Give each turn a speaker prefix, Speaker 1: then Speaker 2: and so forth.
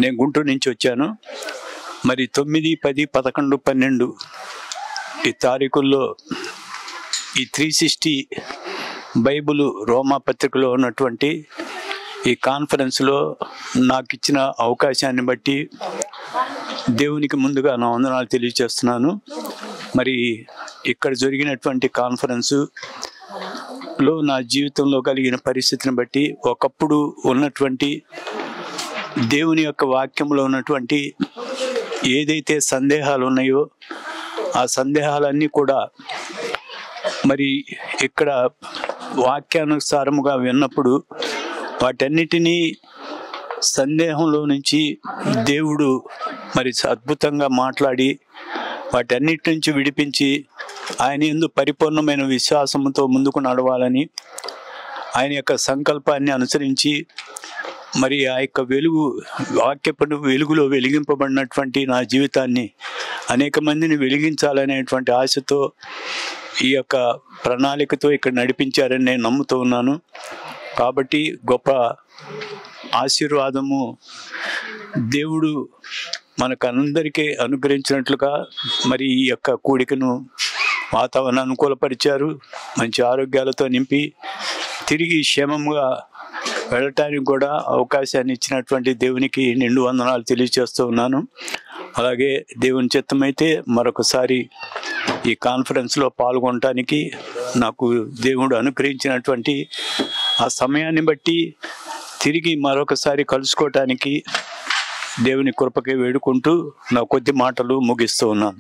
Speaker 1: నేను గుంటూరు నుంచి వచ్చాను. మరి 9, 10, 11, 12 ఈ తారీఖుల్లో ఈ 360 బైబిల్ రోమా పత్రికలో ఉన్నటువంటి ఈ కాన్ఫరెన్స్లో నాకు ఇచ్చిన అవకాశాన్ని బట్టి దేవునికి ముందుగా నా వందనాలు తెలియజేస్తున్నాను. మరి ఇక్కడ జరిగినటువంటి కాన్ఫరెన్స్లో నా జీవితంలో కలిగిన పరిస్థితిని బట్టి ఒకప్పుడు ఉన్నటువంటి దేవుని యొక్క వాక్యంలో ఉన్నటువంటి ఏదైతే సందేహాలు ఉన్నాయో ఆ సందేహాలన్నీ కూడా మరి ఇక్కడ వాక్యానుసారముగా విన్నప్పుడు వాటన్నిటినీ సందేహంలో నుంచి దేవుడు మరి అద్భుతంగా మాట్లాడి వాటన్నిటి నుంచి విడిపించి ఆయన యందు పరిపూర్ణమైన విశ్వాసంతో ముందుకు నడవాలని ఆయన యొక్క సంకల్పాన్ని అనుసరించి మరి ఆ యొక్క వాక్యపు వెలుగులో వెలిగింపబడినటువంటి నా జీవితాన్ని అనేక మందిని వెలిగించాలనేటువంటి ఆశతో ఈ యొక్క ప్రణాళికతో ఇక్కడ నడిపించారని నేను నమ్ముతూ ఉన్నాను. కాబట్టి గొప్ప ఆశీర్వాదము దేవుడు మనకందరికీ అనుగ్రహించినట్లుగా మరి ఈ యొక్క కూడికను వాతావరణం అనుకూలపరిచారు. మంచి ఆరోగ్యాలతో నింపి తిరిగి క్షేమంగా వెళ్ళటానికి కూడా అవకాశాన్ని ఇచ్చినటువంటి దేవునికి నిండు వందనాలు తెలియజేస్తూ ఉన్నాను. అలాగే దేవుని చిత్తమైతే మరొకసారి ఈ కాన్ఫరెన్స్లో పాల్గొనటానికి నాకు దేవుడు అనుగ్రహించినటువంటి ఆ సమయాన్ని బట్టి తిరిగి మరొకసారి కలుసుకోవటానికి దేవుని కృపకి వేడుకుంటూ నా కొద్ది మాటలు ముగిస్తూ ఉన్నాను.